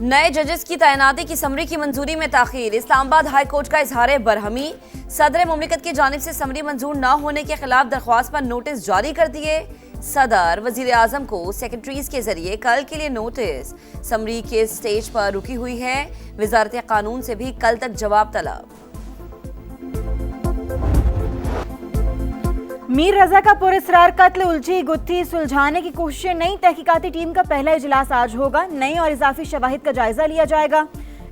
नए जजेस की तैनाती की समरी की मंजूरी में ताखीर। इस्लामाबाद हाई कोर्ट का इजहार बरहमी। सदर मुमलिकत की जानिब से समरी मंजूर न होने के खिलाफ दरख्वास्त पर नोटिस जारी कर दिए। सदर वजीर आजम को सेक्रेटरीज के जरिए कल के लिए नोटिस। समरी के स्टेज पर रुकी हुई है। वजारत कानून से भी कल तक जवाब तलब। मीर रजा का पुरस्कार कत्ल उलझी गुत्थी सुलझाने की कोशिशें। नई तहकीकाती टीम का पहला इजलास आज होगा। नई और इजाफी शवाहिद का जायजा लिया जाएगा।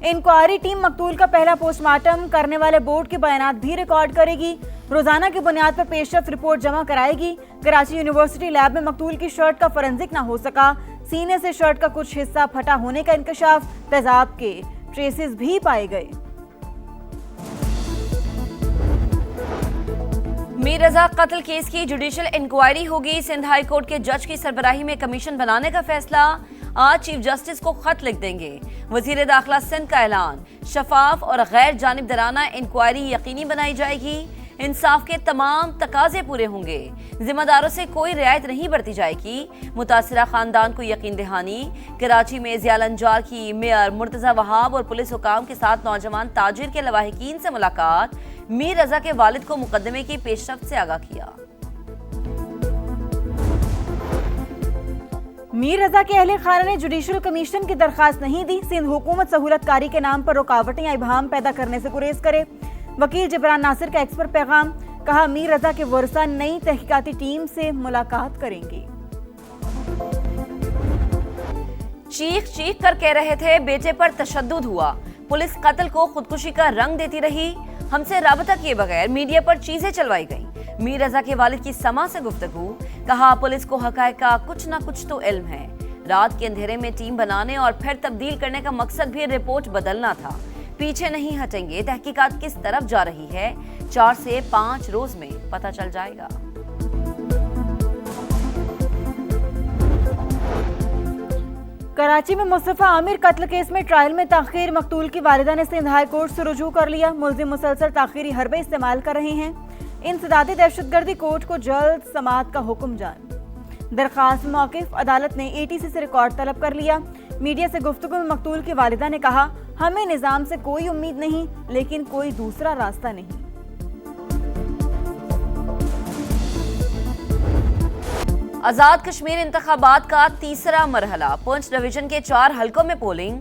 इंक्वायरी टीम मकतूल का पहला पोस्टमार्टम करने वाले बोर्ड के बयानात भी रिकॉर्ड करेगी। रोजाना की बुनियाद पर पेशरफ्त रिपोर्ट जमा कराएगी। कराची यूनिवर्सिटी लैब में मकतूल की शर्ट का फोरेंसिक ना हो सका। सीने से शर्ट का कुछ हिस्सा फटा होने का इंकशाफ। तेजाब के ट्रेसेस भी पाए गए। मीर रजा कत्ल केस की जुडिशियल इंक्वायरी होगी। सिंध हाई कोर्ट के जज की सरबराही में कमीशन बनाने का फैसला। आज चीफ जस्टिस को खत लिख देंगे। वजीर दाखिला सिंध का ऐलान। शफाफ और गैर जानिबदाराना इंक्वायरी यकीनी बनाई जाएगी। इंसाफ के तमाम तकाजे पूरे होंगे। जिम्मेदारों से कोई रियायत नहीं बरती जाएगी। मुतासिरा खानदान को यकीन दहानी। कराची में जियालंजार की मेयर मुर्तजा वहाब और पुलिस हुकाम के साथ नौजवान ताजिर के लवाहिकीन से मुलाकात। मीर रजा के वालिद को मुकदमे की पेशरफ्त से आगाह किया। मीर रजा के अहले खाना ने जुडिशियल कमीशन की दरखास्त नहीं दी। सिंध हुकूमत सहूलतकारी के नाम पर रुकावटें या इबहम पैदा करने से गुरेज करे। वकील जबरान नासिर का एक्स पर पैगाम। कहा मीर रजा के वर्सा नई तहकीकाती टीम से मुलाकात करेंगे। चीख चीख कर कह रहे थे बेटे पर तशद्दुद हुआ। पुलिस कत्ल को खुदकुशी का रंग देती रही। हमसे राबता किए बगैर मीडिया पर चीजें चलवाई गईं। मीर रजा के वालिद की समा से गुफ्तगू। कहा पुलिस को हकायक का कुछ ना कुछ तो इल्म है। रात के अंधेरे में टीम बनाने और फिर तब्दील करने का मकसद भी रिपोर्ट बदलना था। पीछे नहीं हटेंगे। तहकीकात किस तरफ जा रही है 4 से 5 रोज में पता चल जाएगा। कराची में मुस्तफा आमिर कत्ल केस में ट्रायल में ताखीर। मकतूल की वालिदा ने सिंध हाई कोर्ट से रुजू कर लिया। मुलजिम मुसलसल ताखीरी हरबे इस्तेमाल कर रहे हैं। इंसदादी दहशतगर्दी कोर्ट को जल्द समाअत का हुक्म जारी। दरखास्त में मौक़िफ़। अदालत ने ATC से रिकॉर्ड तलब कर लिया। मीडिया से गुफ्तगू में मकतूल की वालिदा ने कहा हमें निज़ाम से कोई उम्मीद नहीं, लेकिन कोई दूसरा रास्ता नहीं। आजाद कश्मीर इंतखाबात का तीसरा मरहला। पुंछ डिवीजन के 4 हलकों में पोलिंग।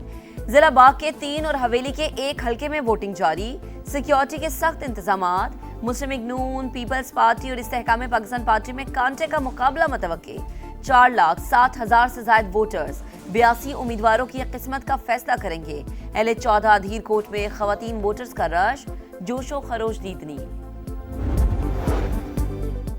जिला बाग के 3 और हवेली के 1 हलके में वोटिंग जारी। सिक्योरिटी के सख्त इंतजामात। मुस्लिम लीग नून, पीपल्स पार्टी और इस्तेहकाम पाकिस्तान पार्टी में कांटे का मुकाबला मुतवक्की। 4,60,000 से ज्यादा वोटर्स 82 उम्मीदवारों की किस्मत का फैसला करेंगे। LH14 अधीर कोर्ट में खवातीन वोटर्स का रश। जोशो खरोश दीदनी।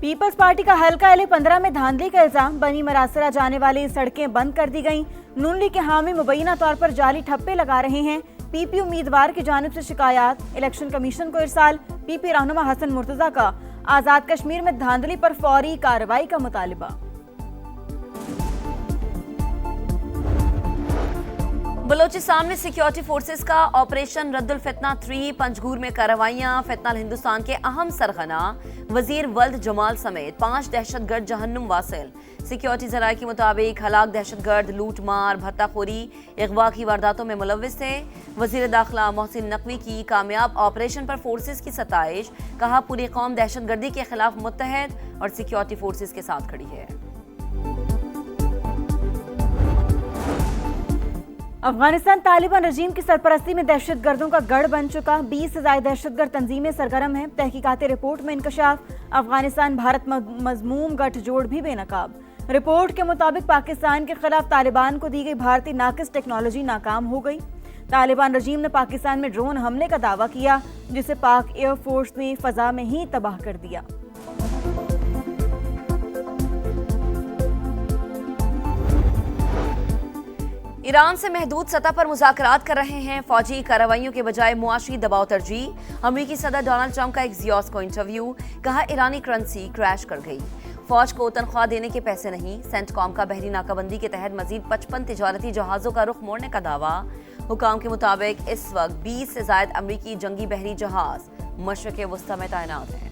पीपल्स पार्टी का हल्का LA15 में धांधली का इल्जाम। बनी मरासरा जाने वाली सड़कें बंद कर दी गईं। नून लीग के हामी मुबैना तौर पर जाली ठप्पे लगा रहे हैं। PP उम्मीदवार की जानिब से शिकायत। इलेक्शन कमीशन को इरसाल। PP रहनुमा हसन मुर्तजा का आजाद कश्मीर में धांधली पर फौरी कार्रवाई का मुतालिबा। बलोचिस्तान में सिक्योरिटी फोर्सेस का ऑपरेशन रद्दुल फितना 3। पंजगूर में कार्रवाइयां। फितना हिंदुस्तान के अहम सरगना। वजीर वल्द जमाल समेत 5 दहशतगर्द जहन्नुम वासिल। सिक्योरिटी जराये के मुताबिक हलाक दहशतगर्द लूट मार, भत्ताखोरी, अगवा की वारदातों में मुलव्विस थे। वजीर दाखिला मोहसिन नकवी की कामयाब ऑपरेशन पर फोर्सेस की सताइश। कहा पूरी कौम दहशतगर्दी के खिलाफ मुत्तहद और सिक्योरिटी फोर्सेस के साथ खड़ी है। अफगानिस्तान तालिबान रजीम की सरपरस्ती में दहशतगर्दों का गढ़ बन चुका। 20 से ज्यादा दहशतगर्द तंजीमें सरगर्म हैं। तहकीकाती रिपोर्ट में इंकशाफ। अफगानिस्तान भारत मजमूम गठजोड़ भी बेनकाब। रिपोर्ट के मुताबिक पाकिस्तान के खिलाफ तालिबान को दी गई भारतीय नाकिस टेक्नोलॉजी नाकाम हो गई। तालिबान रजीम ने पाकिस्तान में ड्रोन हमले का दावा किया, जिसे पाक एयरफोर्स ने फजा में ही तबाह कर दिया। ईरान से महदूद सतह पर मुज़ाकरात कर रहे हैं। फौजी कार्रवाइयों के बजाय मुआशी दबाव तरजीह। अमेरिकी सदर डोनाल्ड ट्रंप का एक जियोस को इंटरव्यू। कहा ईरानी करेंसी क्रैश कर गई। फौज को तनख्वाह देने के पैसे नहीं। सेंटकॉम का बहरी नाकाबंदी के तहत मजीद 55 तिजारती जहाज़ों का रुख मोड़ने का दावा। हुकाम के मुताबिक इस वक्त 20 से ज्यादा अमेरिकी जंगी बहरी जहाज मशरिक़ वस्ता में तैनात हैं।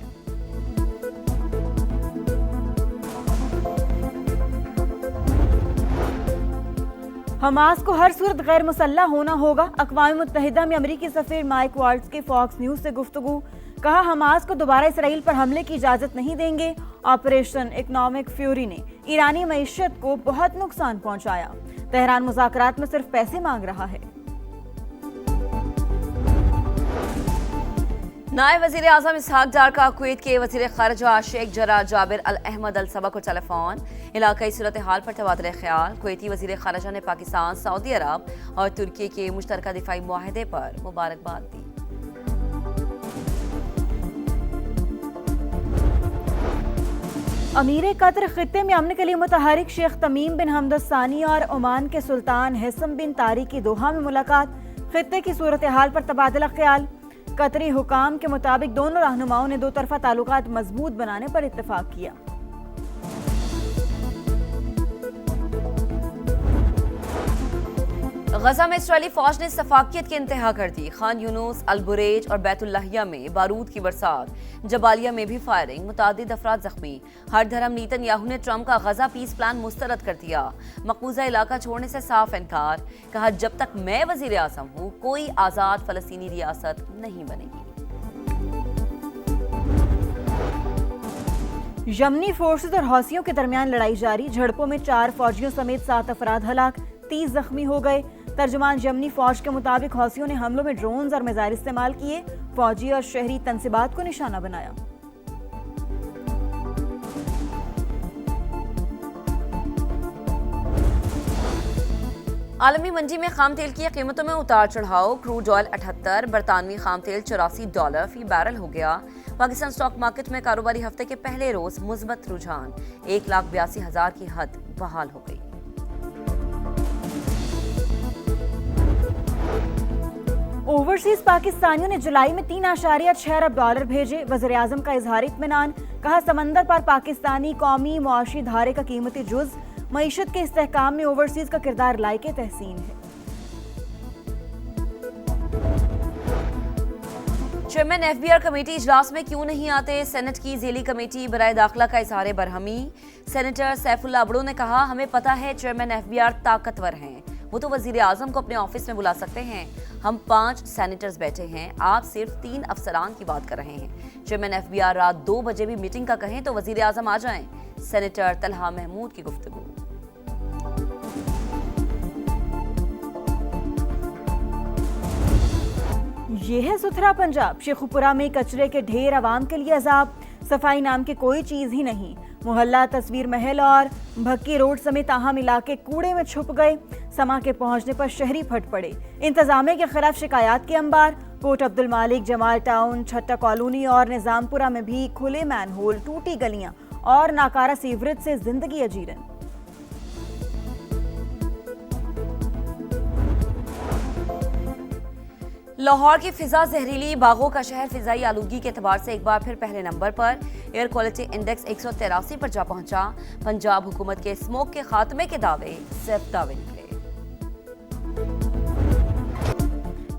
हमास को हर सूरत गैर मुसल्लह होना होगा। अक़वाम मुत्तहिदा में अमरीकी सफ़ीर माइक वाल्ट्ज़ की फॉक्स न्यूज़ से गुफ्तगू। कहा, हमास को दोबारा इसराइल पर हमले की इजाज़त नहीं देंगे। ऑपरेशन इकोनॉमिक फ्यूरी ने ईरानी मईशत को बहुत नुकसान पहुंचाया। तेहरान मुज़ाकरात में सिर्फ पैसे मांग रहा है। नायब वज़ीर आज़म इसहाक डार का कुवैत के वज़ीर ख़ारिजा शेख जरा जाबिर अल अहमद अल सबा को टेलीफोन। इलाकाई सूरत हाल पर तबादला ख्याल। कुवैती वज़ीर ख़ारिजा ने पाकिस्तान, सऊदी अरब और तुर्की के मुश्तरका दिफाई मुआहदे पर मुबारकबाद दी। अमीर कतर खित्ते में अमन के लिए मुतहरिक शेख तमीम बिन हमद सानी और ओमान के सुल्तान हिसम बिन तारिक की दोहा में मुलाकात। खित्ते की सूरत हाल पर तबादला ख्याल। कतरी हुकाम के मुताबिक दोनों रहनुमाओं ने दो तरफा ताल्लुकात मजबूत बनाने पर इत्तेफाक किया। गजा में इसराइली फौज ने सफाकियत की इंतहा कर दी। खान यूनुस, अल बुरेज और बैतुल्लाहिया में बारूद की बरसात। जबालिया में भी फायरिंग, मुतादिद अफराद जख्मी। हर धर्म नेतन्याहू ने ट्रंप का गजा पीस प्लान मुस्तरद कर दिया। मकबूजा इलाका छोड़ने से साफ इनकार। कहा, जब तक मैं वजीर आज़म हूँ कोई आज़ाद फलस्तीनी रियासत नहीं बनेगी। यमनी फोर्सेज और हौसियों के दरमियान लड़ाई जारी। झड़पों में 4 फौजियों समेत 7 अफराद हलाक, 30 जख्मी हो गए। तर्जुमान यमनी फौज के मुताबिक हौसियों ने हमलों में ड्रोन्स और मिसाइल इस्तेमाल किए। फौजी और शहरी तंसीबात को निशाना बनाया। आलमी मंडी में खाम तेल की कीमतों में उतार चढ़ाव। क्रूड ऑयल 78, बरतानवी खाम तेल $84 फी बैरल हो गया। पाकिस्तान स्टॉक मार्केट में कारोबारी हफ्ते के पहले रोज मुस्बत रुझान। 1,82,000 की हद बहाल हो गई। ओवरसीज पाकिस्तानियों ने जुलाई में $3.6 अरब भेजे। वज़ीर आज़म का इजहार इत्मीनान। कहा, समंदर पर पाकिस्तानी कौमी मुआशी धारे का कीमती जुज मईशत के इस्तेहकाम में ओवरसीज का किरदार लायके तहसीन है। चेयरमैन एफबीआर कमेटी इजलास में क्यों नहीं आते? सेनेट की ज़ेली कमेटी बराए दाखिला का इजहार बरहमी। सेनेटर सैफुल्लाह अबड़ो ने कहा, हमें पता है चेयरमैन एफबीआर ताकतवर हैं, वो तो वजीर आजम को अपने ऑफिस में बुला सकते हैं। हम 5 सेनेटर्स बैठे हैं, आप सिर्फ 3 अफसरान की बात कर रहे हैं। चेयरमैन एफबीआर रात 2 बजे भी मीटिंग का कहें तो वजीर आजम आ जाएं। सेनेटर तलहा महमूद की गुफ्तगू। ये है सुथरा पंजाब। शेखुपुरा में कचरे के ढेर आवाम के लिए अजाब। सफाई नाम की कोई चीज ही नहीं। मोहल्ला तस्वीर महल और भक्की रोड समेत अहम इलाके कूड़े में छुप गए। समा के पहुंचने पर शहरी फट पड़े। इंतजामिया के खिलाफ शिकायत के अंबार। कोट अब्दुल मालिक, जमाल टाउन, छट्टा कॉलोनी और निजामपुरा में भी खुले मैनहोल, टूटी गलियां और नाकारा सीवरेज से जिंदगी अजीरन। लाहौर की फिजा जहरीली, बागों का शहर फिजाई आलूगी के एतबार से एक बार फिर पहले नंबर पर। एयर क्वालिटी इंडेक्स 183 पर जा पहुंचा। पंजाब हुकूमत के स्मोक के खात्मे के दावे सिर्फ दावे निकले।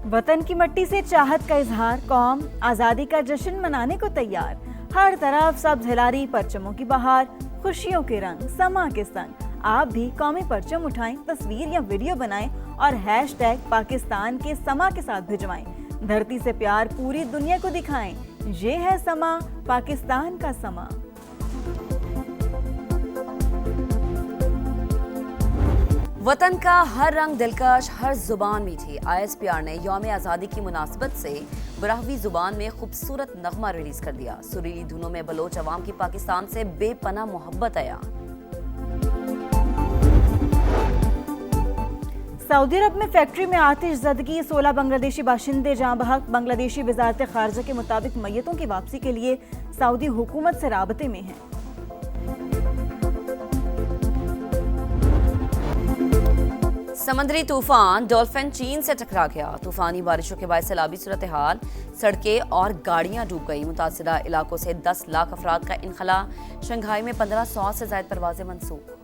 वतन की मट्टी से चाहत का इजहार। कौम आज़ादी का जश्न मनाने को तैयार। हर तरफ सब्ज हिलारी, परचमों की बहार, खुशियों के रंग समा के संग। आप भी कौमी परचम उठाएं, तस्वीर या वीडियो बनाएं और हैशटैग पाकिस्तान के समा के साथ भिजवाएं। धरती से प्यार पूरी दुनिया को दिखाएं। ये है समा, पाकिस्तान का समा। वतन का हर रंग दिलकश, हर जुबान मीठी। ISPR ने यौम आज़ादी की मुनासिबत से बराहवी जुबान में खूबसूरत नगमा रिलीज कर दिया। सुरीली धुनों में बलोच अवाम की पाकिस्तान से बेपनाह मोहब्बत आया। सऊदी अरब में फैक्ट्री में आतिश ज़दगी, 16 बांग्लादेशी बाशिंदे जाँ बहक। बांग्लादेशी वज़ारत ख़ारिजा के मुताबिक मैयतों की वापसी के लिए सऊदी हुकूमत से राबते में हैं। समंदरी तूफान डॉल्फिन चीन से टकरा गया। तूफानी बारिशों के बाद सैलाबी सूरत हाल, सड़कें और गाड़ियां डूब गई। मुतासिरा इलाकों से 10 लाख अफराद का इनखला। शंघाई में 1500 से ज़ायद परवाजें मनसूख।